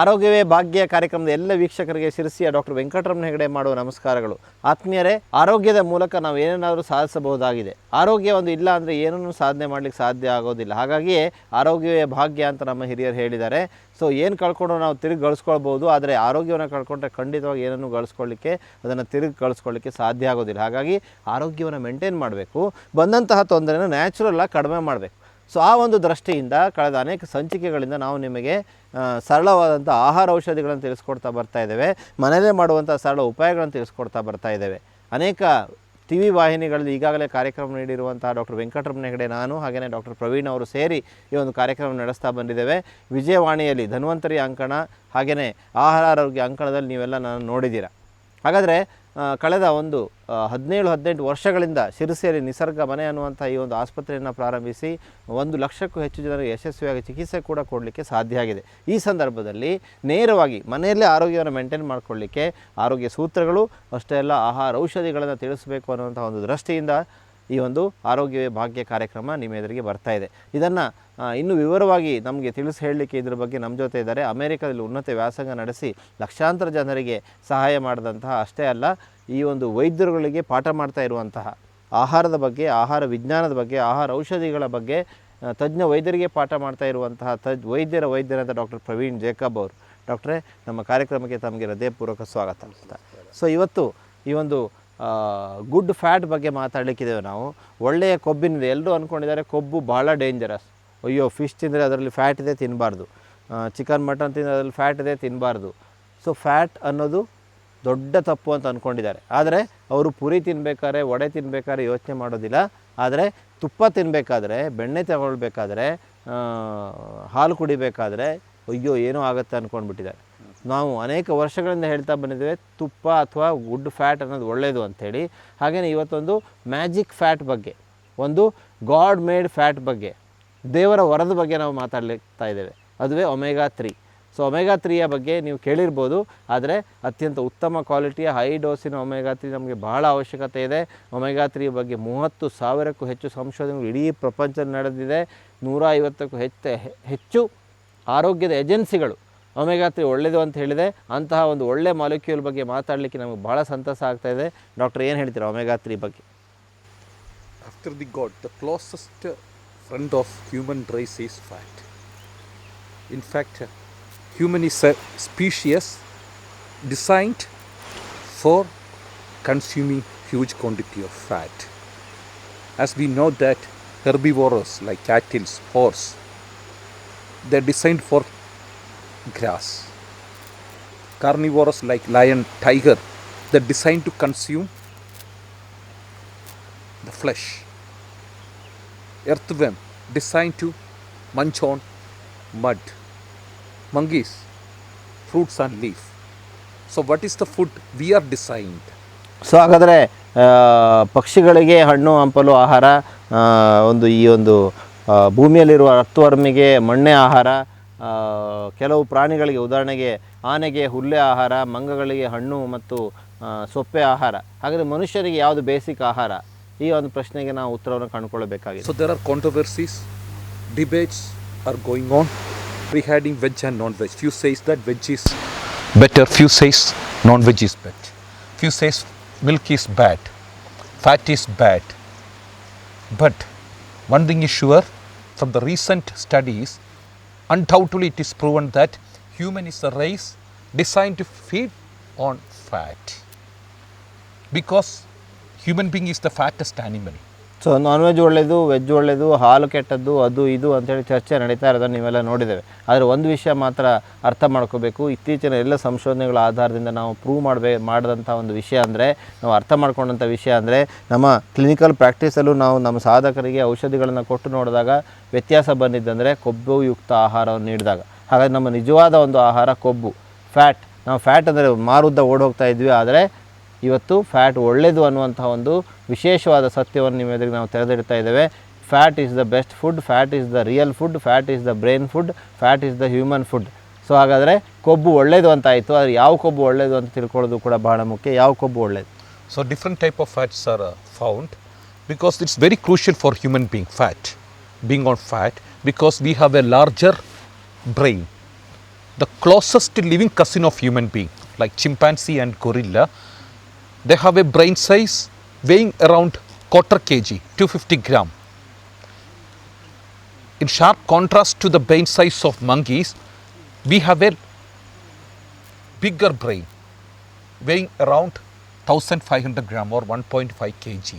ಆರೋಗ್ಯವೇ ಭಾಗ್ಯ ಕಾರ್ಯಕ್ರಮದ ಎಲ್ಲ ವೀಕ್ಷಕರಿಗೆ ಶಿರಸಿಯ ಡಾಕ್ಟರ್ ವೆಂಕಟರಮಣ ಹೆಗಡೆ ಮಾಡುವ ನಮಸ್ಕಾರಗಳು. ಆತ್ಮೀಯರೇ, ಆರೋಗ್ಯದ ಮೂಲಕ ನಾವು ಏನೇನಾದರೂ ಸಾಧಿಸಬಹುದಾಗಿದೆ. ಆರೋಗ್ಯ ಒಂದು ಇಲ್ಲ ಅಂದರೆ ಏನನ್ನೂ ಸಾಧನೆ ಮಾಡಲಿಕ್ಕೆ ಸಾಧ್ಯ ಆಗೋದಿಲ್ಲ. ಹಾಗಾಗಿಯೇ ಆರೋಗ್ಯವೇ ಭಾಗ್ಯ ಅಂತ ನಮ್ಮ ಹಿರಿಯರು ಹೇಳಿದ್ದಾರೆ. ಸೊ ಏನು ಕಳ್ಕೊಂಡು ನಾವು ತಿರುಗಿ ಗಳಿಸ್ಕೊಳ್ಬೋದು, ಆದರೆ ಆರೋಗ್ಯವನ್ನು ಕಳ್ಕೊಂಡ್ರೆ ಖಂಡಿತವಾಗಿ ಏನನ್ನು ಗಳಿಸ್ಕೊಳ್ಳಿಕ್ಕೆ, ಅದನ್ನು ತಿರುಗಿ ಕಳಿಸ್ಕೊಳ್ಳಿಕ್ಕೆ ಸಾಧ್ಯ ಆಗೋದಿಲ್ಲ. ಹಾಗಾಗಿ ಆರೋಗ್ಯವನ್ನು ಮೇಂಟೈನ್ ಮಾಡಬೇಕು, ಬಂದಂತಹ ತೊಂದರೆನ ನ್ಯಾಚುರಲ್ಲಾಗಿ ಕಡಿಮೆ ಮಾಡಬೇಕು. ಸೊ ಆ ಒಂದು ದೃಷ್ಟಿಯಿಂದ ಕಳೆದ ಅನೇಕ ಸಂಚಿಕೆಗಳಿಂದ ನಾವು ನಿಮಗೆ ಸರಳವಾದಂಥ ಆಹಾರ ಔಷಧಿಗಳನ್ನು ತಿಳಿಸ್ಕೊಡ್ತಾ ಬರ್ತಾ ಇದ್ದೇವೆ. ಮನೆಯಲ್ಲೇ ಮಾಡುವಂಥ ಸರಳ ಉಪಾಯಗಳನ್ನು ತಿಳಿಸ್ಕೊಡ್ತಾ ಬರ್ತಾ ಇದ್ದೇವೆ. ಅನೇಕ ಟಿ ವಿ ವಾಹಿನಿಗಳಲ್ಲಿ ಈಗಾಗಲೇ ಕಾರ್ಯಕ್ರಮ ನೀಡಿರುವಂಥ ಡಾಕ್ಟರ್ ವೆಂಕಟರಮಣ ಹೆಗಡೆ, ನಾನು ಹಾಗೆಯೇ ಡಾಕ್ಟರ್ ಪ್ರವೀಣ್ ಅವರು ಸೇರಿ ಈ ಒಂದು ಕಾರ್ಯಕ್ರಮ ನಡೆಸ್ತಾ ಬಂದಿದ್ದೇವೆ. ವಿಜಯವಾಣಿಯಲ್ಲಿ ಧನ್ವಂತರಿ ಅಂಕಣ ಹಾಗೆಯೇ ಆಹಾರ ಆರೋಗ್ಯ ಅಂಕಣದಲ್ಲಿ ನೀವೆಲ್ಲ ನಾನು ನೋಡಿದ್ದೀರ. ಹಾಗಾದರೆ ಕಳೆದ ಒಂದು 17-18 ವರ್ಷಗಳಿಂದ ಶಿರಸಿಯಲ್ಲಿ ನಿಸರ್ಗ ಮನೆ ಅನ್ನುವಂಥ ಈ ಒಂದು ಆಸ್ಪತ್ರೆಯನ್ನು ಪ್ರಾರಂಭಿಸಿ 1 ಲಕ್ಷಕ್ಕೂ ಹೆಚ್ಚು ಜನರಿಗೆ ಯಶಸ್ವಿಯಾಗಿ ಚಿಕಿತ್ಸೆ ಕೂಡ ಕೊಡಲಿಕ್ಕೆ ಸಾಧ್ಯ ಆಗಿದೆ. ಈ ಸಂದರ್ಭದಲ್ಲಿ ನೇರವಾಗಿ ಮನೆಯಲ್ಲೇ ಆರೋಗ್ಯವನ್ನು ಮೇಂಟೈನ್ ಮಾಡಿಕೊಳ್ಳಿಕ್ಕೆ ಆರೋಗ್ಯ ಸೂತ್ರಗಳು ಅಷ್ಟೇ ಅಲ್ಲ, ಆಹಾರ ಔಷಧಿಗಳನ್ನು ತಿಳಿಸಬೇಕು ಅನ್ನುವಂಥ ಒಂದು ದೃಷ್ಟಿಯಿಂದ ಈ ಒಂದು ಆರೋಗ್ಯವೇ ಭಾಗ್ಯ ಕಾರ್ಯಕ್ರಮ ನಿಮ್ಮ ಎದುರಿಗೆ ಬರ್ತಾ ಇದೆ. ಇದನ್ನು ಇನ್ನೂ ವಿವರವಾಗಿ ನಮಗೆ ತಿಳಿಸಿ ಹೇಳಲಿಕ್ಕೆ ಇದ್ರ ಬಗ್ಗೆ ನಮ್ಮ ಜೊತೆ ಇದ್ದಾರೆ. ಅಮೆರಿಕದಲ್ಲಿ ಉನ್ನತ ವ್ಯಾಸಂಗ ನಡೆಸಿ ಲಕ್ಷಾಂತರ ಜನರಿಗೆ ಸಹಾಯ ಮಾಡಿದಂತಹ, ಅಷ್ಟೇ ಅಲ್ಲ ಈ ಒಂದು ವೈದ್ಯರುಗಳಿಗೆ ಪಾಠ ಮಾಡ್ತಾ ಇರುವಂತಹ ಆಹಾರದ ಬಗ್ಗೆ, ಆಹಾರ ವಿಜ್ಞಾನದ ಬಗ್ಗೆ, ಆಹಾರ ಔಷಧಿಗಳ ಬಗ್ಗೆ ತಜ್ಞ ವೈದ್ಯರಿಗೆ ಪಾಠ ಮಾಡ್ತಾ ಇರುವಂತಹ ವೈದ್ಯರಂತ ಡಾಕ್ಟರ್ ಪ್ರವೀಣ್ ಜೇಕಬ್ ಅವರು. ಡಾಕ್ಟ್ರೇ, ನಮ್ಮ ಕಾರ್ಯಕ್ರಮಕ್ಕೆ ತಮಗೆ ಹೃದಯಪೂರ್ವಕ ಸ್ವಾಗತ ಅಂತ. ಸೊ ಇವತ್ತು ಈ ಒಂದು ಗುಡ್ ಫ್ಯಾಟ್ ಬಗ್ಗೆ ಮಾತಾಡಲಿಕ್ಕಿದ್ದೇವೆ ನಾವು. ಒಳ್ಳೆಯ ಕೊಬ್ಬಿನಿದೆ. ಎಲ್ಲರೂ ಅಂದ್ಕೊಂಡಿದ್ದಾರೆ ಕೊಬ್ಬು ಭಾಳ ಡೇಂಜರಸ್, ಅಯ್ಯೋ ಫಿಶ್ ತಿಂದರೆ ಅದರಲ್ಲಿ ಫ್ಯಾಟ್ ಇದೆ ತಿನ್ನಬಾರ್ದು, ಚಿಕನ್ ಮಟನ್ ತಿಂದರೆ ಅದರಲ್ಲಿ ಫ್ಯಾಟ್ ಇದೆ ತಿನ್ನಬಾರ್ದು. ಸೊ ಫ್ಯಾಟ್ ಅನ್ನೋದು ದೊಡ್ಡ ತಪ್ಪು ಅಂತ ಅಂದ್ಕೊಂಡಿದ್ದಾರೆ. ಆದರೆ ಅವರು ಪುರಿ ತಿನ್ನಬೇಕಾದ್ರೆ, ವಡೆ ತಿನ್ನಬೇಕಾದ್ರೆ ಯೋಚನೆ ಮಾಡೋದಿಲ್ಲ. ಆದರೆ ತುಪ್ಪ ತಿನ್ನಬೇಕಾದ್ರೆ, ಬೆಣ್ಣೆ ತಗೊಳ್ಬೇಕಾದ್ರೆ, ಹಾಲು ಕುಡಿಬೇಕಾದ್ರೆ ಅಯ್ಯೋ ಏನೋ ಆಗುತ್ತೆ ಅಂದ್ಕೊಂಡ್ಬಿಟ್ಟಿದ್ದಾರೆ. ನಾವು ಅನೇಕ ವರ್ಷಗಳಿಂದ ಹೇಳ್ತಾ ಬಂದಿದ್ದೇವೆ ತುಪ್ಪ ಅಥವಾ ಗುಡ್ ಫ್ಯಾಟ್ ಅನ್ನೋದು ಒಳ್ಳೆಯದು ಅಂಥೇಳಿ. ಹಾಗೆಯೇ ಇವತ್ತೊಂದು ಮ್ಯಾಜಿಕ್ ಫ್ಯಾಟ್ ಬಗ್ಗೆ, ಒಂದು ಗಾಡ್ ಮೇಡ್ ಫ್ಯಾಟ್ ಬಗ್ಗೆ, ದೇವರ ವರದ ಬಗ್ಗೆ ನಾವು ಮಾತಾಡ್ಲಿಕ್ತಾ ಇದ್ದೇವೆ. ಅದುವೇ ಒಮೆಗಾ 3. ಸೊ ಒಮೆಗಾ 3ಯ ಬಗ್ಗೆ ನೀವು ಕೇಳಿರ್ಬೋದು. ಆದರೆ ಅತ್ಯಂತ ಉತ್ತಮ ಕ್ವಾಲಿಟಿಯ ಹೈ ಡೋಸಿನ ಒಮೆಗಾ 3 ನಮಗೆ ಬಹಳ ಅವಶ್ಯಕತೆ ಇದೆ. ಒಮೆಗಾ 3 ಬಗ್ಗೆ 30,000ಕ್ಕೂ ಹೆಚ್ಚು ಸಂಶೋಧನೆಗಳು ಇಡೀ ಪ್ರಪಂಚದಲ್ಲಿ ನಡೆದಿದೆ. 150ಕ್ಕೂ ಹೆಚ್ಚು ಆರೋಗ್ಯದ ಏಜೆನ್ಸಿಗಳು ಒಮೆಗಾ 3 ಒಳ್ಳೆಯದು ಅಂತ ಹೇಳಿದೆ. ಅಂತಹ ಒಂದು ಒಳ್ಳೆ ಮಾಲಿಕ್ಯೂಲ್ ಬಗ್ಗೆ ಮಾತಾಡಲಿಕ್ಕೆ ನಮಗೆ ಭಾಳ ಸಂತಸ ಆಗ್ತಾ ಇದೆ. ಡಾಕ್ಟರ್, ಏನು ಹೇಳ್ತೀರಾ ಒಮೆಗಾ 3 ಬಗ್ಗೆ? After the God, the closest friend of human race is fat. In fact, human is a species designed for consuming huge quantity of fat. As we know that herbivores like cattle, horse, they're designed for grass. Carnivores like lion, tiger, they're designed to consume the flesh. Earthworm designed to munch on mud. Monkeys, fruits and leaf. So what is the food we are designed? So ಹಾಗಾದರೆ ಪಕ್ಷಿಗಳಿಗೆ ಹಣ್ಣು ಹಂಪಲು ಆಹಾರ, ಈ ಒಂದು ಭೂಮಿಯಲ್ಲಿರುವ ಅರ್ಥವರ್ಮಿಗೆ ಮಣ್ಣೆ ಆಹಾರ, ಕೆಲವು ಪ್ರಾಣಿಗಳಿಗೆ ಉದಾಹರಣೆಗೆ ಆನೆಗೆ ಹುಲ್ಲೆ ಆಹಾರ, ಮಂಗಗಳಿಗೆ ಹಣ್ಣು ಮತ್ತು ಸೊಪ್ಪೆ ಆಹಾರ. ಹಾಗಾದರೆ ಮನುಷ್ಯರಿಗೆ ಯಾವುದು ಬೇಸಿಕ್ ಆಹಾರ? ಈ ಒಂದು ಪ್ರಶ್ನೆಗೆ ನಾವು ಉತ್ತರವನ್ನು ಕಂಡುಕೊಳ್ಳಬೇಕಾಗಿದೆ. So there are controversies, debates are going on regarding veg and non-veg. Few says that veg is better, few says non-veg is better. Few says milk is bad, fat is bad. But one thing is sure, from the recent studies, undoubtedly it is proven that human is a race designed to feed on fat, because human being is the fattest animal. So non veg ಒಳ್ಳೆಯದು, veg ಒಳ್ಳೆಯದು, ಹಾಲು ಕೆಟ್ಟದ್ದು, ಅದು ಇದು ಅಂತೇಳಿ ಚರ್ಚೆ ನಡೀತಾ ಇರೋದನ್ನು ನೀವೆಲ್ಲ ನೋಡಿದ್ದೇವೆ. ಆದರೆ ಒಂದು ವಿಷಯ ಮಾತ್ರ ಅರ್ಥ ಮಾಡ್ಕೋಬೇಕು. ಇತ್ತೀಚಿನ ಎಲ್ಲ ಸಂಶೋಧನೆಗಳ ಆಧಾರದಿಂದ ನಾವು ಪ್ರೂವ್ ಮಾಡಿದಂಥ ಒಂದು ವಿಷಯ ಅಂದರೆ, ನಾವು ಅರ್ಥ ಮಾಡ್ಕೊಂಡಂಥ ವಿಷಯ ಅಂದರೆ, ನಮ್ಮ ಕ್ಲಿನಿಕಲ್ ಪ್ರಾಕ್ಟೀಸಲ್ಲೂ ನಾವು ನಮ್ಮ ಸಾಧಕರಿಗೆ ಔಷಧಿಗಳನ್ನು ಕೊಟ್ಟು ನೋಡಿದಾಗ ವ್ಯತ್ಯಾಸ ಬಂದಿದ್ದಂದರೆ ಕೊಬ್ಬುಯುಕ್ತ ಆಹಾರವನ್ನು ನೀಡಿದಾಗ. ಹಾಗಾಗಿ ನಮ್ಮ ನಿಜವಾದ ಒಂದು ಆಹಾರ ಕೊಬ್ಬು, ಫ್ಯಾಟ್. ನಾವು ಫ್ಯಾಟ್ ಅಂದರೆ ಮಾರುದ್ದ ಓಡೋಗ್ತಾ ಇದ್ವಿ, ಆದರೆ ಇವತ್ತು ಫ್ಯಾಟ್ ಒಳ್ಳೆಯದು ಅನ್ನುವಂಥ ಒಂದು ವಿಶೇಷವಾದ ಸತ್ಯವನ್ನು ನಿಮ್ಮ ಎದುರಿಗೆ ನಾವು ತೆರೆದಿಡ್ತಾ ಇದ್ದೇವೆ. Fat is the best food, fat is the real food, fat is the brain food, fat is the human food. So ಹಾಗಾದರೆ ಕೊಬ್ಬು ಒಳ್ಳೆಯದು ಅಂತ ಆಯಿತು, ಆದರೆ ಯಾವ ಕೊಬ್ಬು ಒಳ್ಳೆಯದು ಅಂತ ತಿಳ್ಕೊಳ್ಳೋದು ಕೂಡ ಬಹಳ ಮುಖ್ಯ. ಯಾವ ಕೊಬ್ಬು ಒಳ್ಳೆಯದು? So different type of fats are found, because it's very crucial for human being, fat, being on fat, because we have a larger brain. the closest living cousin of human being, like chimpanzee and gorilla, they have a brain size weighing around quarter kg, 250 gram. In sharp contrast to the brain size of monkeys, we have a bigger brain weighing around 1500 gram or 1.5 kg.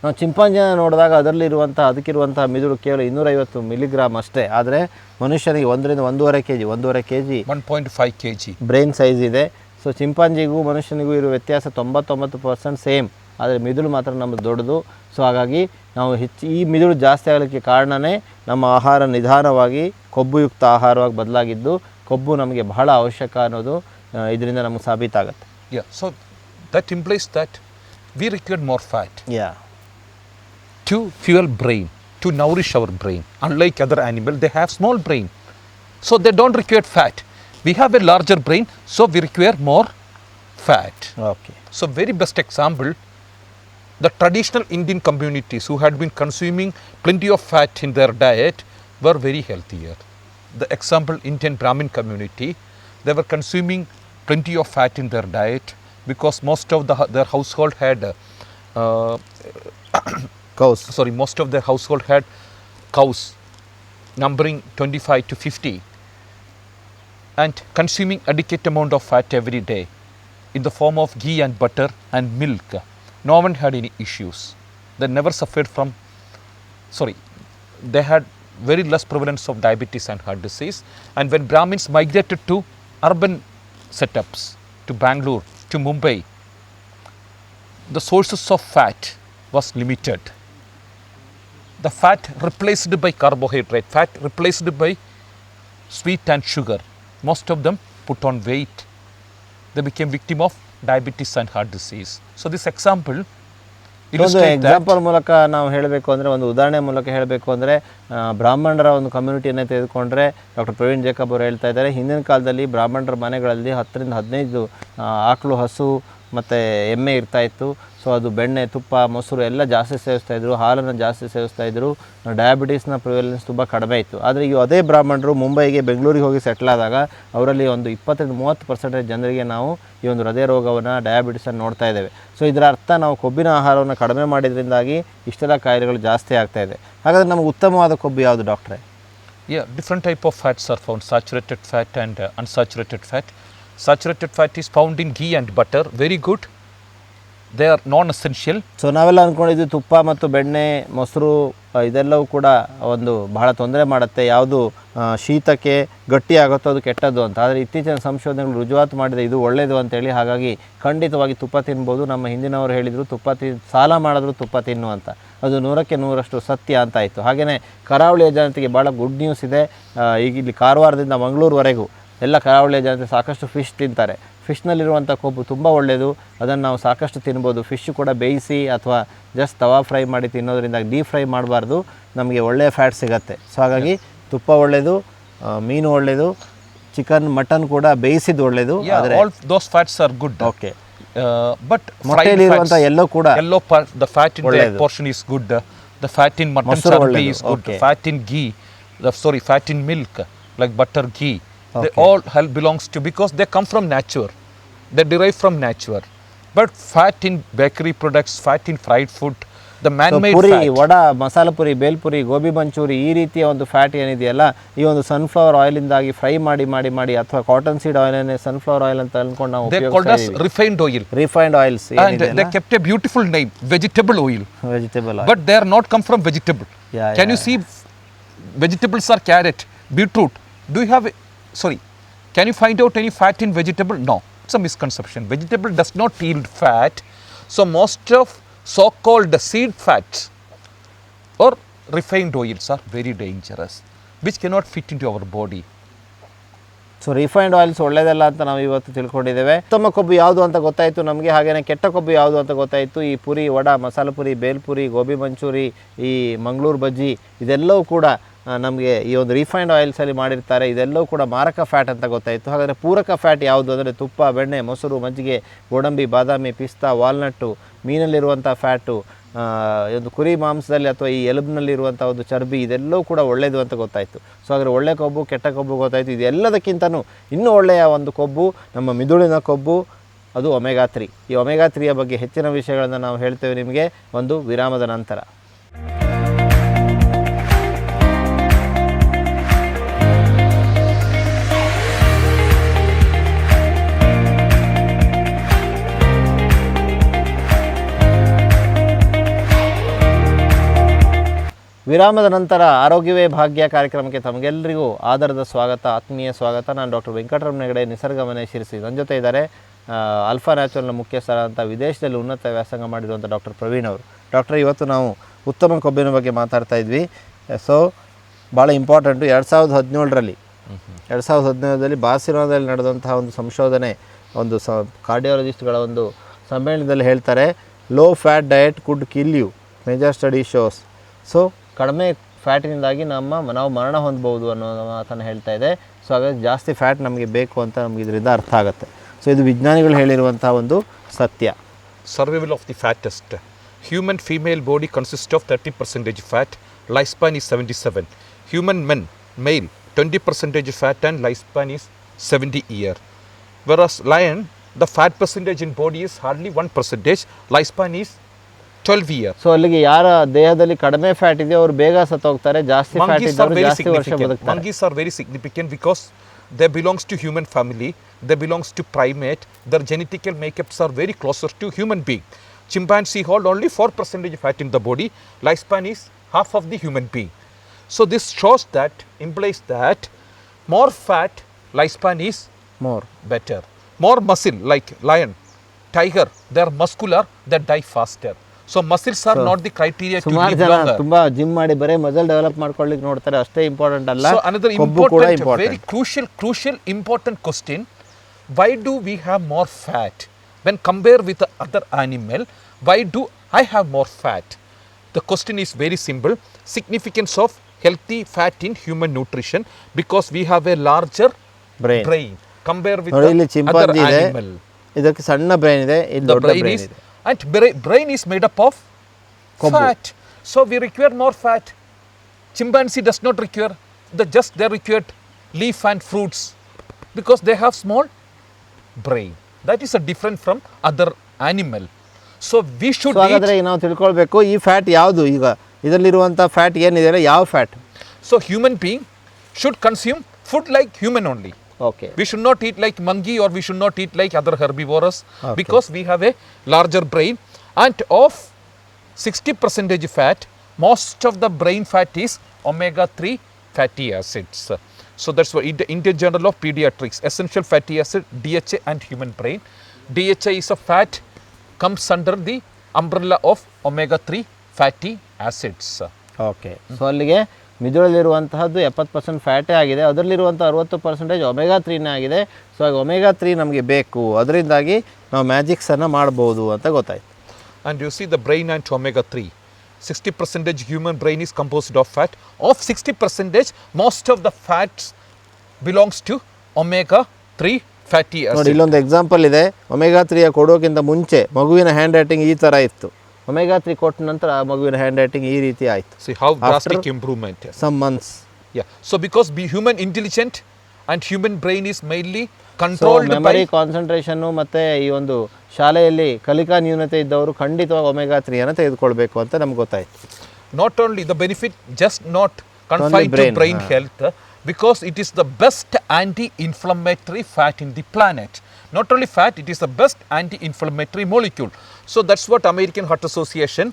ನಾವು ಚಿಂಪಾಂಜಿನ ನೋಡಿದಾಗ ಅದಕ್ಕಿರುವಂಥ ಮಿದುಳು ಕೇವಲ 250 milligram ಅಷ್ಟೇ. ಆದರೆ ಮನುಷ್ಯನಿಗೆ 1 ರಿಂದ 1.5 kg 1.5 kg brain size ಇದೆ. So ಚಿಂಪಾಂಜಿಗೂ ಮನುಷ್ಯನಿಗೂ ಇರುವ ವ್ಯತ್ಯಾಸ 99% ಸೇಮ್, ಆದರೆ ಮಿದುಳು ಮಾತ್ರ ನಮ್ಮದು ದೊಡ್ಡದು. ಸೊ ಹಾಗಾಗಿ ನಾವು ಈ ಮಿದುಳು ಜಾಸ್ತಿ ಆಗಲಿಕ್ಕೆ ಕಾರಣವೇ ನಮ್ಮ ಆಹಾರ ನಿಧಾನವಾಗಿ ಕೊಬ್ಬುಯುಕ್ತ ಆಹಾರವಾಗಿ ಬದಲಾಗಿದ್ದು, ಕೊಬ್ಬು ನಮಗೆ ಬಹಳ ಅವಶ್ಯಕ ಅನ್ನೋದು ಇದರಿಂದ ನಮಗೆ ಸಾಬೀತಾಗುತ್ತೆ. Yeah, so that implies that we require more fat. Yeah. To fuel brain, to nourish our brain. Unlike other animals, they have small brain, so they don't require fat. We have a larger brain, so we require more fat. Okay. So very best example, the traditional Indian communities who had been consuming plenty of fat in their diet were very healthier. The example, Indian Brahmin community, they were consuming plenty of fat in their diet because most of their household had Cows. most of their household had cows numbering 25 to 50 and consuming adequate amount of fat every day in the form of ghee and butter and milk. No one had any issues. They never suffered from, they had very less prevalence of diabetes and heart disease. And when Brahmins migrated to urban setups, to Bangalore, to Mumbai, the sources of fat was limited. The fat replaced by carbohydrate, fat replaced by sweet and sugar. Most of them put on weight. They became victim of diabetes and heart disease. So this example illustrates example ಮೂಲಕ ನಾವು ಹೇಳಬೇಕು ಅಂದರೆ, ಒಂದು ಉದಾಹರಣೆ ಮೂಲಕ ಹೇಳಬೇಕು ಅಂದರೆ, ಬ್ರಾಹ್ಮಣರ ಒಂದು ಕಮ್ಯುನಿಟಿಯನ್ನು ತೆಗೆದುಕೊಂಡ್ರೆ ಡಾಕ್ಟರ್ ಪ್ರವೀಣ್ ಜೇಕಬ್ ಅವರು ಹೇಳ್ತಾ ಇದ್ದಾರೆ, ಹಿಂದಿನ ಕಾಲದಲ್ಲಿ ಬ್ರಾಹ್ಮಣರ ಮನೆಗಳಲ್ಲಿ 10 ರಿಂದ 15 ಆಕಳು, ಹಸು ಮತ್ತು ಎಮ್ಮೆ ಇರ್ತಾಯಿತ್ತು. ಸೊ ಅದು ಬೆಣ್ಣೆ, ತುಪ್ಪ, ಮೊಸರು ಎಲ್ಲ ಜಾಸ್ತಿ ಸೇವಿಸ್ತಾಯಿದ್ರು, ಹಾಲನ್ನು ಜಾಸ್ತಿ ಸೇವಿಸ್ತಾಯಿದ್ರು. ಡಯಾಬಿಟೀಸ್ನ ಪ್ರಿವೆಲೆನ್ಸ್ ತುಂಬ ಕಡಿಮೆ ಇತ್ತು. ಆದರೆ ಈಗ ಅದೇ ಬ್ರಾಹ್ಮಣರು ಮುಂಬೈಗೆ, ಬೆಂಗಳೂರಿಗೆ ಹೋಗಿ ಸೆಟ್ಲ್ ಆದಾಗ ಅವರಲ್ಲಿ ಒಂದು 20-30% ಜನರಿಗೆ ನಾವು ಈ ಒಂದು ಹೃದಯ ರೋಗವನ್ನು, ಡಯಾಬಿಟಿಸನ್ನು ನೋಡ್ತಾ ಇದ್ದೇವೆ. ಸೊ ಇದರ ಅರ್ಥ ನಾವು ಕೊಬ್ಬಿನ ಆಹಾರವನ್ನು ಕಡಿಮೆ ಮಾಡಿದ್ರಿಂದಾಗಿ ಇಷ್ಟೆಲ್ಲ ಕಾಯಿಲೆಗಳು ಜಾಸ್ತಿ ಆಗ್ತಾ ಇದೆ. ಹಾಗಾದರೆ ನಮಗೆ ಉತ್ತಮವಾದ ಕೊಬ್ಬು ಯಾವುದು ಡಾಕ್ಟ್ರೇ? different type of fats are found, saturated fat and unsaturated fat. Saturated fat is found in ghee and butter, very good. They are non-essential. So ನಾವೆಲ್ಲ ಅಂದ್ಕೊಂಡಿದ್ದು ತುಪ್ಪ ಮತ್ತು ಬೆಣ್ಣೆ, ಮೊಸರು ಇದೆಲ್ಲವೂ ಕೂಡ ಒಂದು ಬಹಳ ತೊಂದರೆ ಮಾಡುತ್ತೆ, ಯಾವುದು ಶೀತಕ್ಕೆ ಗಟ್ಟಿ ಆಗುತ್ತೋ ಅದು ಕೆಟ್ಟದ್ದು ಅಂತ. ಆದರೆ ಇತ್ತೀಚಿನ ಸಂಶೋಧನೆಗಳು ರುಜುವಾತು ಮಾಡಿದೆ ಇದು ಒಳ್ಳೆಯದು ಅಂತೇಳಿ. ಹಾಗಾಗಿ ಖಂಡಿತವಾಗಿ ತುಪ್ಪ ತಿನ್ಬೋದು. ನಮ್ಮ ಹಿಂದಿನವರು ಹೇಳಿದರು ಸಾಲ ಮಾಡಿದ್ರು ತುಪ್ಪ ತಿನ್ನು ಅಂತ. ಅದು 100ಕ್ಕೆ 100ರಷ್ಟು ಸತ್ಯ ಅಂತ ಆಯಿತು. ಹಾಗೆಯೇ ಕರಾವಳಿಯ ಜನತೆಗೆ ಭಾಳ ಗುಡ್ ನ್ಯೂಸ್ ಇದೆ. ಈಗ ಇಲ್ಲಿ ಕಾರವಾರದಿಂದ ಮಂಗಳೂರುವರೆಗೂ ಎಲ್ಲ ಕರಾವಳಿಯ ಜನತೆ ಸಾಕಷ್ಟು ಫಿಶ್ ತಿಂತಾರೆ. ಫಿಶ್ನಲ್ಲಿರುವಂಥ ಕೊಬ್ಬು ತುಂಬ ಒಳ್ಳೆಯದು, ಅದನ್ನು ನಾವು ಸಾಕಷ್ಟು ತಿನ್ಬೋದು. ಫಿಶ್ ಕೂಡ ಬೇಯಿಸಿ ಅಥವಾ ಜಸ್ಟ್ ತವಾ ಫ್ರೈ ಮಾಡಿ ತಿನ್ನೋದ್ರಿಂದ, ಡೀಪ್ ಫ್ರೈ ಮಾಡಬಾರ್ದು, ನಮಗೆ ಒಳ್ಳೆಯ ಫ್ಯಾಟ್ ಸಿಗುತ್ತೆ. ಸೊ ಹಾಗಾಗಿ ತುಪ್ಪ ಒಳ್ಳೆಯದು, ಮೀನು ಒಳ್ಳೆಯದು, ಚಿಕನ್, ಮಟನ್ ಕೂಡ ಬೇಯಿಸಿದ್ದು ಒಳ್ಳೆಯದು. ಆದರೆ all those fats are good. Okay. But ಮೊಟ್ಟೆಯಲ್ಲಿರುವಂಥ ಎಲ್ಲೋ ಕೂಡ yellow part, the fat in that portion is good. The fat in mutton charbi is good. Okay. Fat in ghee, fat in milk like butter, ghee. Okay. They all belongs to, because they come from nature. They derive from nature. But fat in bakery products, fat in fried food, the man-made Puri, fat. Vada, masala Puri, bhelpuri, gobi manchurian, ಈ ರೀತಿಯ ಒಂದು fat ಏನಿದೆಯಲ್ಲ, ಈ ಒಂದು sunflower ಆಯಿಲಿಂದಾಗಿ fry ಮಾಡಿ ಅಥವಾ cotton seed ಆಯಿಲನ್ನೇ sunflower oil ಅಂತ ಅನ್ಕೊಂಡು ನಾವು They called as refined oil. Refined oils. And they kept a beautiful name, vegetable oil. Vegetable oil. But they are not come from vegetable. Can you see vegetables are carrot, beetroot? Do you have can you find out any fat in vegetable? No, it's a misconception. Vegetable does not yield fat. So most of so-called seed fats or refined oils are very dangerous, which cannot fit into our body. So refined oils ಒಳ್ಳೆಯದಲ್ಲ ಅಂತ ನಾವು ಇವತ್ತು ತಿಳ್ಕೊಂಡಿದ್ದೇವೆ. ಉತ್ತಮ ಕೊಬ್ಬು ಯಾವುದು ಅಂತ ಗೊತ್ತಾಯಿತು ನಮಗೆ. ಹಾಗೆಯೇ ಕೆಟ್ಟ ಕೊಬ್ಬು ಯಾವುದು ಅಂತ ಗೊತ್ತಾಯಿತು. ಈ ಪುರಿ, ವಡಾ, ಮಸಾಲ ಪುರಿ, ಬೇಲ್ಪುರಿ, ಗೋಬಿ ಮಂಚೂರಿ, ಈ ಮಂಗಳೂರು ಬಜ್ಜಿ ಇದೆಲ್ಲವೂ ಕೂಡ ನಮಗೆ ಈ ಒಂದು ರಿಫೈನ್ಡ್ ಆಯಿಲ್ಸಲ್ಲಿ ಮಾಡಿರ್ತಾರೆ. ಇದೆಲ್ಲವೂ ಕೂಡ ಮಾರಕ ಫ್ಯಾಟ್ ಅಂತ ಗೊತ್ತಾಯಿತು. ಹಾಗಾದರೆ ಪೂರಕ ಫ್ಯಾಟ್ ಯಾವುದು ಅಂದರೆ ತುಪ್ಪ, ಬೆಣ್ಣೆ, ಮೊಸರು, ಮಜ್ಜಿಗೆ, ಗೋಡಂಬಿ, ಬಾದಾಮಿ, ಪಿಸ್ತಾ, ವಾಲ್ನಟ್ಟು, ಮೀನಲ್ಲಿರುವಂಥ ಫ್ಯಾಟು, ಒಂದು ಕುರಿ ಮಾಂಸದಲ್ಲಿ ಅಥವಾ ಈ ಎಲುಬಿನಲ್ಲಿರುವಂಥ ಒಂದು ಚರ್ಬಿ, ಇದೆಲ್ಲವೂ ಕೂಡ ಒಳ್ಳೆಯದು ಅಂತ ಗೊತ್ತಾಯಿತು. ಸೊ ಹಾಗಾದರೆ ಒಳ್ಳೆ ಕೊಬ್ಬು, ಕೆಟ್ಟ ಕೊಬ್ಬು ಗೊತ್ತಾಯಿತು. ಇದೆಲ್ಲದಕ್ಕಿಂತನೂ ಇನ್ನೂ ಒಳ್ಳೆಯ ಒಂದು ಕೊಬ್ಬು ನಮ್ಮ ಮಿದುಳಿನ ಕೊಬ್ಬು, ಅದು ಒಮೆಗಾ 3. ಈ ಒಮೆಗಾ 3ಯ ಬಗ್ಗೆ ಹೆಚ್ಚಿನ ವಿಷಯಗಳನ್ನು ನಾವು ಹೇಳ್ತೇವೆ ನಿಮಗೆ ಒಂದು ವಿರಾಮದ ನಂತರ. ವಿರಾಮದ ನಂತರ ಆರೋಗ್ಯವೇ ಭಾಗ್ಯ ಕಾರ್ಯಕ್ರಮಕ್ಕೆ ತಮಗೆಲ್ಲರಿಗೂ ಆಧಾರದ ಸ್ವಾಗತ, ಆತ್ಮೀಯ ಸ್ವಾಗತ. ನಾನು ಡಾಕ್ಟರ್ ವೆಂಕಟರಮಣ ಹೆಗಡೆ, ನಿಸರ್ಗ ಮನೆ ಶಿರಸಿ. ನನ್ನ ಜೊತೆ ಇದ್ದಾರೆ ಅಲ್ಫಾ ನ್ಯಾಚುರಲ್ನ ಮುಖ್ಯಸ್ಥರಾದಂಥ ವಿದೇಶದಲ್ಲಿ ಉನ್ನತ ವ್ಯಾಸಂಗ ಮಾಡಿರುವಂಥ ಡಾಕ್ಟರ್ ಪ್ರವೀಣ್ ಅವರು. ಡಾಕ್ಟರ್, ಇವತ್ತು ನಾವು ಉತ್ತಮ ಕೊಬ್ಬಿನ ಬಗ್ಗೆ ಮಾತಾಡ್ತಾ ಇದ್ವಿ. ಸೊ ಭಾಳ ಇಂಪಾರ್ಟೆಂಟು. 2017ರಲ್ಲಿ ಬಾರ್ಸಿಲೋನಾದಲ್ಲಿ ನಡೆದಂತಹ ಒಂದು ಸಂಶೋಧನೆ, ಒಂದು ಕಾರ್ಡಿಯಾಲಜಿಸ್ಟ್ಗಳ ಒಂದು ಸಮ್ಮೇಳನದಲ್ಲಿ ಹೇಳ್ತಾರೆ, low fat diet could kill you, major study shows. So ಕಡಿಮೆ ಫ್ಯಾಟಿನಿಂದಾಗಿ ನಾವು ಮರಣ ಹೊಂದ್ಬೋದು ಅನ್ನೋ ಮಾತನ್ನು ಹೇಳ್ತಾ ಇದೆ. ಸೊ ಹಾಗಾಗಿ ಜಾಸ್ತಿ ಫ್ಯಾಟ್ ನಮಗೆ ಬೇಕು ಅಂತ ನಮಗೆ ಇದರಿಂದ ಅರ್ಥ ಆಗುತ್ತೆ. ಸೊ ಇದು ವಿಜ್ಞಾನಿಗಳು ಹೇಳಿರುವಂಥ ಒಂದು ಸತ್ಯ. Survival of the fattest. Human female body consists of 30% fat, lifespan is 77. Human male 20% fat and lifespan is 70 year. Whereas lion, the fat percentage in body is hardly 1%, lifespan is 12 year. So ಅಲ್ಲಿಗೆ ಯಾರ ದೇಹದಲ್ಲಿ ಕಡಿಮೆ fat ಇದೆ ಅವರು ಬೇಗ ಸತ್ತೋಗ್ತಾರೆ, ಜಾಸ್ತಿ fat ಇದ್ದವರು ಜಾಸ್ತಿ ವರ್ಷ ಬದುಕ್ತಾರೆ. Monkeys are very significant because they belongs to human family, they belongs to primate, their genetical makeups are very closer to human being. Chimpanzee hold only 4% fat in the body, lifespan is half of the human being. So this shows that, implies that more fat, lifespan is more better. More muscle, like lion, tiger, they are muscular, they die faster. So muscles are not the criteria to ಸುಮಾರು live ಜನ longer. ತುಂಬಾ gym ಮಾಡಿ ಬರೀ muscle develop ಮಾಡ್ಕೊಳ್ಳಿಕ್ಕೆ ನೋಡ್ತಾರೆ, ಅಷ್ಟೇ important ಅಲ್ಲ. So another ಕೊಬ್ಬು ಕೂಡ important, important. very crucial important question, why do we have more fat when compared with the other animal? Why do I have more fat? The question is very simple. Significance of healthy fat in human nutrition, because we have a larger brain compared with ನೋಡಿ, ಇಲ್ಲಿ the other chimpanzee ಇದೆ, animal. ಇದಕ್ಕೆ ಸಣ್ಣ brain ಇದೆ, ಇಲ್ಲಿ The ದೊಡ್ಡ brain brain is, ಇದೆ. and brain is made up of fat. So we require more fat. Chimpanzee does not require, they require leaf and fruits because they have small brain. That is a different from other animal. So we should so ಹಾಗಾದ್ರೆ ಈಗ ನಾವು ತಿಳ್ಕೊಳ್ಬೇಕು, ಈ fat ಯಾವುದು, ಈಗ ಇದರಲ್ಲಿರುವಂಥ fat ಏನಿದೆ ಯಾವ fat? So human being should consume food like human only. Okay. We should not eat like monkey, or we should not eat like other herbivores, because we have a larger brain, and of 60% fat, most of the brain fat is omega 3 fatty acids. So that's why in the Indian Journal of Pediatrics, essential fatty acid, DHA and human brain. DHA is a fat, comes under the umbrella of omega 3 fatty acids. Okay. So ಅಲ್ಲಿಗೆ ಮಿದುಳಲ್ಲಿರುವಂತಹದ್ದು 70% ಫ್ಯಾಟೇ ಆಗಿದೆ, ಅದರಲ್ಲಿರುವಂಥ 60% omega 3ನೇ ಆಗಿದೆ. So ಹಾಗೆ omega 3 ನಮಗೆ ಬೇಕು, ಅದರಿಂದಾಗಿ ನಾವು ಮ್ಯಾಜಿಕ್ಸನ್ನು ಮಾಡ್ಬೋದು ಅಂತ ಗೊತ್ತಾಯ್ತು. And you see the brain and omega 3. 60% human brain is composed of fat. Of 60%, most of the fats belongs to omega 3 fatty ನೋಡಿ, acids. ಇಲ್ಲೊಂದು ಎಕ್ಸಾಂಪಲ್ ಇದೆ. ಒಮೆಗಾ 3 ಕೊಡೋಕ್ಕಿಂತ ಮುಂಚೆ ಮಗುವಿನ ಹ್ಯಾಂಡ್ ರೈಟಿಂಗ್ ಈ ಥರ ಇತ್ತು. ಒಮೆಗಾ 3 ಕೊಟ್ಟ ನಂತರ ಮಗುವಿನ ಹ್ಯಾಂಡ್ ರೈಟಿಂಗ್ ಈ ರೀತಿ ಆಯಿತು. See how drastic improvement. Some months. Yeah. So because be human intelligent and human brain is mainly controlled memory, by, concentration ಮತ್ತು ಈ ಒಂದು ಶಾಲೆಯಲ್ಲಿ ಕಲಿಕಾ ನ್ಯೂನತೆ ಇದ್ದವರು ಖಂಡಿತವಾಗಿ ಒಮೆಗಾ 3 ತೆಗೆದುಕೊಳ್ಬೇಕು ಅಂತ ನಮ್ಗೆ ಗೊತ್ತಾಯ್ತು. not only the benefit, just not confined brain, to brain health, because it is the best anti-inflammatory fat in the planet. Not only fat, it is the best anti-inflammatory molecule. So that's what American Heart Association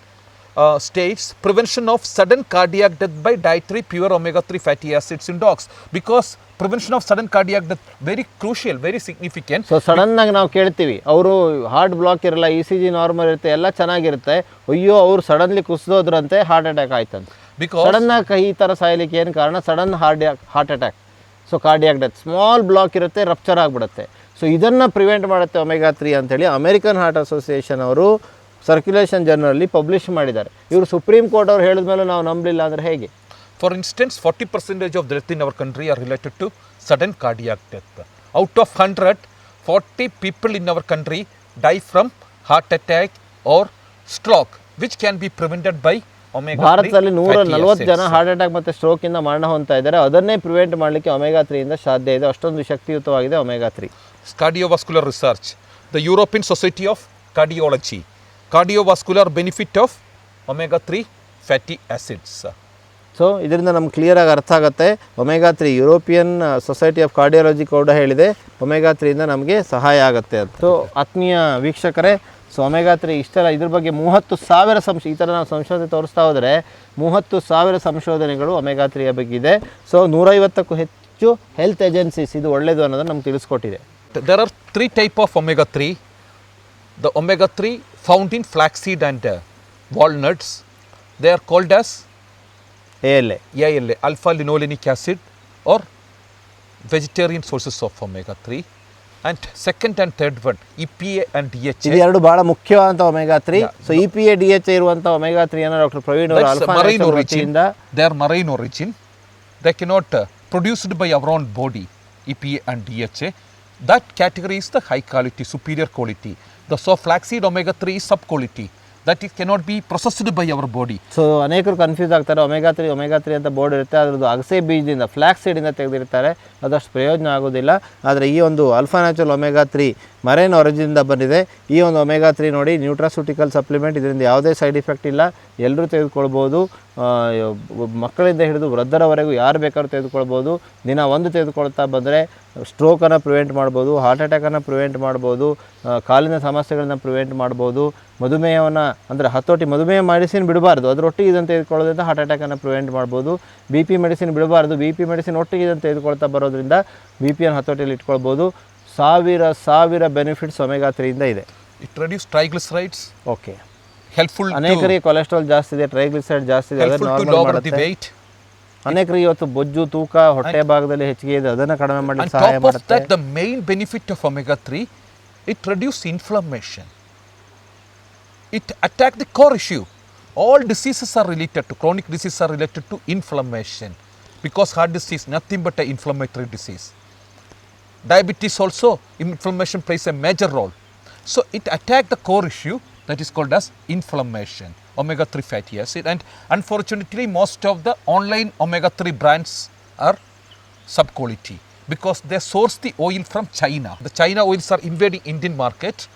states, prevention of sudden cardiac death by dietary pure omega 3 fatty acids in dogs, because prevention of sudden cardiac death very crucial, very significant. So ಸಡನ್ನಾಗಿ ನಾವು ಕೇಳ್ತೀವಿ, ಅವರು heart block ಇರಲ್ಲ, ECG normal ಇರುತ್ತೆ, ಎಲ್ಲ ಚೆನ್ನಾಗಿರುತ್ತೆ, ಅಯ್ಯೋ ಅವ್ರು ಸಡನ್ಲಿ ಕುಸಿದೋದ್ರಂತೆ, ಹಾರ್ಟ್ ಅಟ್ಯಾಕ್ ಆಯ್ತಂತೆ. Because ಸಡನ್ನಾಗಿ ಈ ಥರ ಸಾಯ್ಲಿಕ್ಕೆ ಏನು ಕಾರಣ? Sudden heart attack. So cardiac death, small block ಇರುತ್ತೆ, ರಪ್ಚರ್ ಆಗಿಬಿಡುತ್ತೆ. ಸೊ ಇದನ್ನು ಪ್ರಿವೆಂಟ್ ಮಾಡುತ್ತೆ ಒಮೆಗಾ 3 ಅಂತೇಳಿ ಅಮೆರಿಕನ್ ಹಾರ್ಟ್ ಅಸೋಸಿಯೇಷನ್ ಅವರು ಸರ್ಕ್ಯುಲೇಷನ್ ಜರ್ನಲಲ್ಲಿ ಪಬ್ಲಿಷ್ ಮಾಡಿದ್ದಾರೆ. ಇವರು ಸುಪ್ರೀಂ ಕೋರ್ಟ್ ಅವ್ರು ಹೇಳಿದ ಮೇಲೆ ನಾವು ನಂಬಲಿಲ್ಲ ಅಂದರೆ ಹೇಗೆ? For instance, 40% of death in our country are related to sudden cardiac death. Out of 100, 40 people in our country die from heart attack or stroke, which can be prevented by omega 3 ಭಾರತದಲ್ಲಿ fatty 140 ಜನ acids. Heart attack ಮತ್ತು ಸ್ಟ್ರೋಕಿಂದ ಮರಣ ಹೊಂದ್ತಾ ಇದ್ದಾರೆ. ಅದನ್ನೇ prevent ಮಾಡಲಿಕ್ಕೆ omega 3 ಇಂದ ಸಾಧ್ಯ ಇದೆ. ಅಷ್ಟೊಂದು ಶಕ್ತಿಯುತವಾಗಿದೆ omega 3. Cardiovascular research, the European Society of Cardiology, cardiovascular benefit of omega 3 fatty acids. So ಇದರಿಂದ ನಮ್ಗೆ ಕ್ಲಿಯರಾಗಿ ಅರ್ಥ ಆಗುತ್ತೆ. Omega 3 European society of cardiology ಕೂಡ ಹೇಳಿದೆ ಒಮೆಗಾ 3ಇಂದ ನಮಗೆ ಸಹಾಯ ಆಗುತ್ತೆ ಅಂತ. ಸೊ ಆತ್ಮೀಯ ವೀಕ್ಷಕರೇ, ಸೊ ಒಮೆಗಾ 3 ಇಷ್ಟೆಲ್ಲ ಇದ್ರ ಬಗ್ಗೆ 30,000 ಈ ಥರ ನಾವು ಸಂಶೋಧನೆ ತೋರಿಸ್ತಾ ಹೋದರೆ 30,000 ಸಂಶೋಧನೆಗಳು ಒಮೆಗಾ 3ಯ ಬಗ್ಗೆ ಇದೆ. ಸೊ 150ಕ್ಕೂ ಹೆಚ್ಚು ಹೆಲ್ತ್ ಏಜೆನ್ಸೀಸ್ ಇದು ಒಳ್ಳೆಯದು ಅನ್ನೋದನ್ನು ನಮ್ಗೆ ತಿಳಿಸ್ಕೊಟ್ಟಿದೆ. There are 3 types of omega 3. The omega 3 found in flaxseed and walnuts, they are called as ALA. ALA, alpha linolenic acid, or vegetarian sources of omega 3. And second and third one, EPA and DHA. ಇದು ಎರಡು ಬಹಳ ಮುಖ್ಯವಾದಂಥ omega 3. So EPA DHA ಇರುವಂಥ omega 3 ಅನ್ನು doctor Praveen ಅವರು That's alpha marine natural origin. ವತಿಯಿಂದ They are marine origin. They cannot produced by our own body, EPA and DHA. That category is the high quality, superior quality. The so flaxseed omega 3 is sub quality. That it cannot be processed by our body. So ಅನೇಕರು confuse ಆಗ್ತಾರೆ. Omega 3 ಅಂತ board ಇರುತ್ತೆ, ಅದರದ್ದು ಅಗಸೆ ಬೀಜದಿಂದ flax ಸೀಡಿಂದ ತೆಗೆದಿರ್ತಾರೆ, ಅದಷ್ಟು ಪ್ರಯೋಜನ ಆಗೋದಿಲ್ಲ. ಆದರೆ ಈ ಒಂದು ಆಲ್ಫಾ ನ್ಯಾಚುರಲ್ ಒಮೆಗಾ 3 ಮರೈನ್ ಒರಿಜಿನಿಂದ ಬಂದಿದೆ. ಈ ಒಂದು ಒಮೆಗಾ 3 ನೋಡಿ ನ್ಯೂಟ್ರಾಸ್ಯೂಟಿಕಲ್ ಸಪ್ಲಿಮೆಂಟ್, ಇದರಿಂದ ಯಾವುದೇ ಸೈಡ್ ಇಫೆಕ್ಟ್ ಇಲ್ಲ, ಎಲ್ಲರೂ ತೆಗೆದುಕೊಳ್ಬೋದು. ಮಕ್ಕಳಿಂದ ಹಿಡಿದು ವೃದ್ಧರವರೆಗೂ ಯಾರು ಬೇಕಾದ್ರೂ ತೆಗೆದುಕೊಳ್ಬೋದು. ದಿನ ಒಂದು ತೆಗೆದುಕೊಳ್ತಾ ಬಂದರೆ ಸ್ಟ್ರೋಕನ್ನು ಪ್ರಿವೆಂಟ್ ಮಾಡ್ಬೋದು, ಹಾರ್ಟ್ ಅಟ್ಯಾಕನ್ನು ಪ್ರಿವೆಂಟ್ ಮಾಡ್ಬೋದು, ಕಾಲಿನ ಸಮಸ್ಯೆಗಳನ್ನ ಪ್ರಿವೆಂಟ್ ಮಾಡ್ಬೋದು, ಮಧುಮೇಹವನ್ನು ಅಂದರೆ ಹತೋಟಿ, ಮಧುಮೇಹ ಮೆಡಿಸಿನ್ ಬಿಡಬಾರ್ದು, ಅದರೊಟ್ಟಿಗೆ ಇದನ್ನು ತೆಗೆದುಕೊಳ್ಳೋದ್ರಿಂದ ಹಾರ್ಟ್ ಅಟ್ಯಾಕನ್ನು ಪ್ರಿವೆಂಟ್ ಮಾಡ್ಬೋದು. BP ಮೆಡಿಸಿನ್ ಬಿಡಬಾರ್ದು, BP ಮೆಡಿಸಿನ್ ಒಟ್ಟಿಗೆ ಇದನ್ನು ತೆಗೆದುಕೊಳ್ತಾ ಬರೋದ್ರಿಂದ BPಯನ್ನು ಹತೋಟಿಯಲ್ಲಿ ಇಟ್ಕೊಳ್ಬೋದು. ಸಾವಿರ ಬೆನಿಫಿಟ್ಸ್ ಒಮೆಗಾ 3ಇಂದ ಇದೆ. It reduces triglycerides. Okay, Helpful ಅನೇಕರಿಗೆ ಕೊಲೆಸ್ಟ್ರಾಲ್ ಜಾಸ್ತಿ ಇದೆ, ಟ್ರೈಗ್ಲಿಸರೈಡ್ ಜಾಸ್ತಿ ಇದೆ, ಅದನ್ನು to ನಾರ್ಮಲ್ lower the ಮಾಡುತ್ತೆ. weight. ಅನೇಕರಿಗೆ ಇವತ್ತು ಬೊಜ್ಜು, ತೂಕ, ಹೊಟ್ಟೆ ಭಾಗದಲ್ಲಿ ಹೆಚ್ಚಿಗೆ ಇದೆ, ಅದನ್ನು ಕಡಿಮೆ On ಮಾಡಲಿಕ್ಕೆ ಸಹಾಯ top of ಮಾಡುತ್ತೆ. that, the main benefit of omega 3, it reduces inflammation. It attacks the core issue. All diseases are related to, chronic diseases are related to inflammation, because heart disease nothing but an inflammatory disease. Diabetes also, inflammation plays a major role. So it attacks the core issue, that is called as inflammation, omega 3 fatty acid. And unfortunately, most of the online omega 3 brands are sub quality, because they source the oil from China. The China oils are invading Indian market,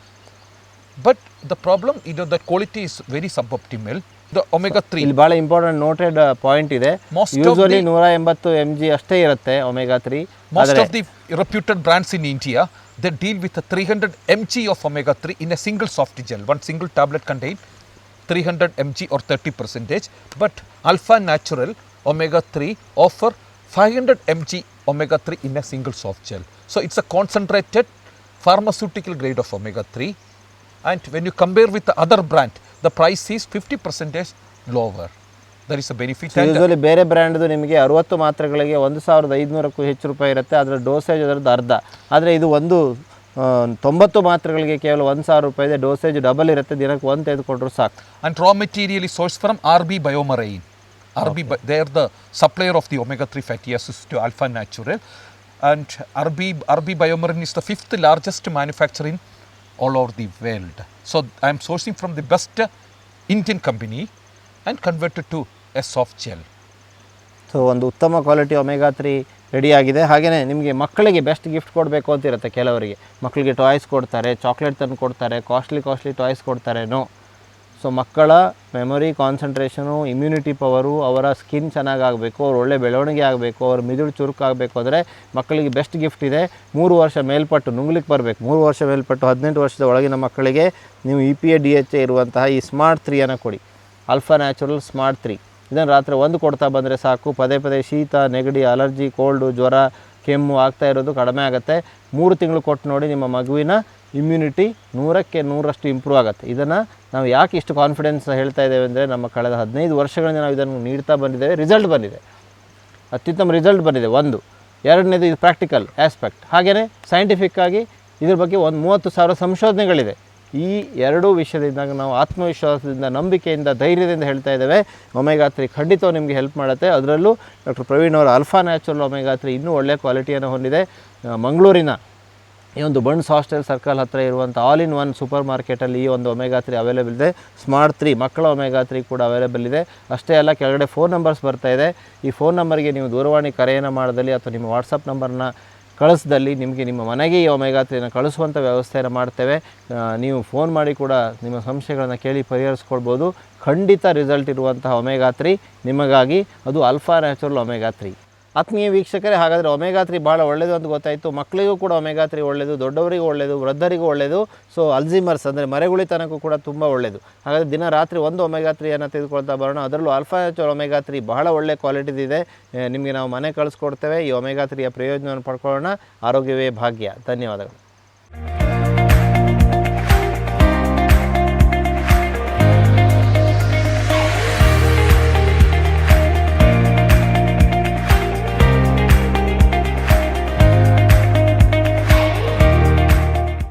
but the problem, the quality is very suboptimal. The omega 3, ಇಲ್ಲಿ ಭಾಳ important noted point ಇದೆ. Most of usually the- 180 mg ಅಷ್ಟೇ ಇರುತ್ತೆ omega 3. most of the reputed brands in India, they deal with a 300 mg of omega 3 in a single soft gel. One single tablet contains 300 mg or 30%, but Alpha Natural omega 3 offer 500 mg omega 3 in a single soft gel. So it's a concentrated pharmaceutical grade of omega 3, and when you compare with the other brand, the price is 50% lower. There is a benefit. And usually ಬೇರೆ ಬ್ರ್ಯಾಂಡ್ದು ನಿಮಗೆ 60 ಮಾತ್ರೆಗಳಿಗೆ 1,500ಕ್ಕೂ ಹೆಚ್ಚು ರೂಪಾಯಿ ಇರುತ್ತೆ, ಅದರ dosage ಅದರದ್ದು ಅರ್ಧ. ಆದರೆ ಇದು 90 ಮಾತ್ರೆಗಳಿಗೆ ಕೇವಲ 1,000 ರೂಪಾಯಿ ಇದೆ, ಡೋಸೇಜ್ ಡಬಲ್ ಇರುತ್ತೆ, ದಿನಕ್ಕೆ ಒಂದು ತೆಗೆದುಕೊಂಡ್ರು ಸಾಕು. And raw material is sourced from RB Biomarine. They are the supplier of the omega 3 fatty acids to Alpha Natural, and RB Biomarine is the 5th largest manufacturer in all over the world. So I am sourcing from the best Indian company and converted to a soft gel. So ಒಂದು ಉತ್ತಮ quality omega 3 ರೆಡಿಯಾಗಿದೆ. ಹಾಗೆಯೇ ನಿಮಗೆ ಮಕ್ಕಳಿಗೆ best gift ಕೊಡಬೇಕು ಅಂತ ಇರುತ್ತೆ. ಕೆಲವರಿಗೆ ಮಕ್ಕಳಿಗೆ ಟಾಯ್ಸ್ ಕೊಡ್ತಾರೆ, ಚಾಕ್ಲೇಟ್ ತಂದು ಕೊಡ್ತಾರೆ, ಕಾಸ್ಟ್ಲಿ ಟಾಯ್ಸ್ ಕೊಡ್ತಾರೆ. ಸೊ ಮಕ್ಕಳ ಮೆಮೊರಿ, ಕಾನ್ಸಂಟ್ರೇಷನು, ಇಮ್ಯುನಿಟಿ ಪವರು, ಅವರ ಸ್ಕಿನ್ ಚೆನ್ನಾಗಾಗಬೇಕು, ಅವ್ರು ಒಳ್ಳೆ ಬೆಳವಣಿಗೆ ಆಗಬೇಕು, ಅವ್ರ ಮಿದುಳು ಚುರುಕಾಗಬೇಕು ಅಂದರೆ ಮಕ್ಕಳಿಗೆ ಬೆಸ್ಟ್ ಗಿಫ್ಟ್ ಇದೆ. 3 ವರ್ಷ ಮೇಲ್ಪಟ್ಟು ನುಂಗ್ಲಿಕ್ಕೆ ಬರಬೇಕು, 3 ವರ್ಷ ಮೇಲ್ಪಟ್ಟು 18 ವರ್ಷದ ಒಳಗಿನ ಮಕ್ಕಳಿಗೆ ನೀವು EPA DHA ಇರುವಂತಹ ಈ ಸ್ಮಾರ್ಟ್ 3 ಕೊಡಿ. ಆಲ್ಫಾ ನ್ಯಾಚುರಲ್ ಸ್ಮಾರ್ಟ್ 3 ಇದನ್ನು ರಾತ್ರಿ 1 ಕೊಡ್ತಾ ಬಂದರೆ ಸಾಕು. ಪದೇ ಶೀತ, ನೆಗಡಿ, ಅಲರ್ಜಿ, ಕೋಲ್ಡು, ಜ್ವರ, ಕೆಮ್ಮು ಆಗ್ತಾ ಇರೋದು ಕಡಿಮೆ ಆಗುತ್ತೆ. 3 ತಿಂಗಳು ಕೊಟ್ಟು ನೋಡಿ, ನಿಮ್ಮ ಮಗುವಿನ ಇಮ್ಯುನಿಟಿ 100ಕ್ಕೆ 100ರಷ್ಟು ಇಂಪ್ರೂವ್ ಆಗುತ್ತೆ. ಇದನ್ನು ನಾವು ಯಾಕೆ ಇಷ್ಟು ಕಾನ್ಫಿಡೆನ್ಸ್ ಹೇಳ್ತಾ ಇದ್ದೇವೆ ಅಂದರೆ, ನಮ್ಮ ಕಳೆದ 15 ವರ್ಷಗಳಿಂದ ನಾವು ಇದನ್ನು ನೀಡ್ತಾ ಬಂದಿದ್ದೇವೆ. ರಿಸಲ್ಟ್ ಬಂದಿದೆ, ಅತ್ಯುತ್ತಮ ರಿಸಲ್ಟ್ ಬಂದಿದೆ. ಒಂದು ಎರಡನೇದು ಇದು ಪ್ರಾಕ್ಟಿಕಲ್ ಆಸ್ಪೆಕ್ಟ್. ಹಾಗೆಯೇ ಸೈಂಟಿಫಿಕ್ಕಾಗಿ ಇದ್ರ ಬಗ್ಗೆ 30,000 ಸಂಶೋಧನೆಗಳಿದೆ. ಈ ಎರಡೂ ವಿಷಯದಿಂದ ನಾವು ಆತ್ಮವಿಶ್ವಾಸದಿಂದ, ನಂಬಿಕೆಯಿಂದ, ಧೈರ್ಯದಿಂದ ಹೇಳ್ತಾ ಇದ್ದೇವೆ, ಒಮೆಗಾ 3 ಖಂಡಿತ ನಿಮಗೆ ಹೆಲ್ಪ್ ಮಾಡುತ್ತೆ. ಅದರಲ್ಲೂ ಡಾಕ್ಟರ್ ಪ್ರವೀಣ್ ಅವರ ಅಲ್ಫಾ ನ್ಯಾಚುರಲ್ ಒಮೆಗಾ 3 ಇನ್ನೂ ಒಳ್ಳೆಯ ಕ್ವಾಲಿಟಿಯನ್ನು ಹೊಂದಿದೆ. ಮಂಗಳೂರಿನ ಈ ಒಂದು ಬನ್ಸ್ ಹಾಸ್ಟೆಲ್ ಸರ್ಕಲ್ ಹತ್ತಿರ ಇರುವಂಥ ಆಲ್ ಇನ್ ಒನ್ ಸೂಪರ್ ಮಾರ್ಕೆಟಲ್ಲಿ ಈ ಒಂದು ಒಮೆಗಾ 3 ಅವೈಲೇಬಲ್ ಇದೆ. ಸ್ಮಾರ್ಟ್ 3 ಮಕ್ಕಳ ಒಮೆಗಾ 3 ಕೂಡ ಅವೈಲೇಬಲ್ ಇದೆ. ಅಷ್ಟೇ ಅಲ್ಲ, ಕೆಳಗಡೆ ಫೋನ್ ನಂಬರ್ಸ್ ಬರ್ತಾ ಇದೆ. ಈ ಫೋನ್ ನಂಬರ್ಗೆ ನೀವು ದೂರವಾಣಿ ಕರೆಯನ್ನು ಮಾಡೋದಲ್ಲಿ ಅಥವಾ ನಿಮ್ಮ ವಾಟ್ಸಪ್ ನಂಬರ್ನ ಕಳಿಸ್ದಲ್ಲಿ ನಿಮಗೆ ನಿಮ್ಮ ಮನೆಗೆ ಈ ಒಮೆಗಾ 3ನ ಕಳಿಸುವಂಥ ವ್ಯವಸ್ಥೆಯನ್ನು ಮಾಡ್ತೇವೆ. ನೀವು ಫೋನ್ ಮಾಡಿ ಕೂಡ ನಿಮ್ಮ ಸಂಶಯಗಳನ್ನು ಕೇಳಿ ಪರಿಹರಿಸ್ಕೊಳ್ಬೋದು. ಖಂಡಿತ ರಿಸಲ್ಟ್ ಇರುವಂತಹ ಒಮೆಗಾ 3 ನಿಮಗಾಗಿ, ಅದು ಅಲ್ಫಾ ನ್ಯಾಚುರಲ್ ಒಮೆಗಾ 3. ಆತ್ಮೀಯ ವೀಕ್ಷಕರೇ, ಹಾಗಾದರೆ ಒಮೆಗಾ 3 ಭಾಳ ಒಳ್ಳೆಯದು ಅಂತ ಗೊತ್ತಾಯಿತು. ಮಕ್ಕಳಿಗೂ ಕೂಡ ಒಮೆಗಾ 3 ಒಳ್ಳೆಯದು, ದೊಡ್ಡವರಿಗೂ ಒಳ್ಳೆಯದು, ವೃದ್ಧರಿಗೂ ಒಳ್ಳೆಯದು. ಸೊ ಅಲ್ಝೀಮರ್ಸ್ ಅಂದರೆ ಮರೆಗುಳಿತನಕ್ಕೂ ಕೂಡ ತುಂಬ ಒಳ್ಳೆಯದು. ಹಾಗಾದರೆ ದಿನ ರಾತ್ರಿ ಒಂದು ಒಮೆಗಾ 3 ತೆಗೆದುಕೊಳ್ತಾ ಬರೋಣ. ಅದರಲ್ಲೂ ಅಲ್ಫಾ ನ್ಯಾಚುರಲ್ ಒಮೆಗಾ 3 ಬಹಳ ಒಳ್ಳೆಯ ಕ್ವಾಲಿಟಿದಿದೆ. ನಿಮಗೆ ನಾವು ಮನೆ ಕಳಿಸ್ಕೊಡ್ತೇವೆ. ಈ ಒಮೆಗಾ 3ಯ ಪ್ರಯೋಜನವನ್ನು ಪಡ್ಕೊಳ್ಳೋಣ. ಆರೋಗ್ಯವೇ ಭಾಗ್ಯ. ಧನ್ಯವಾದಗಳು.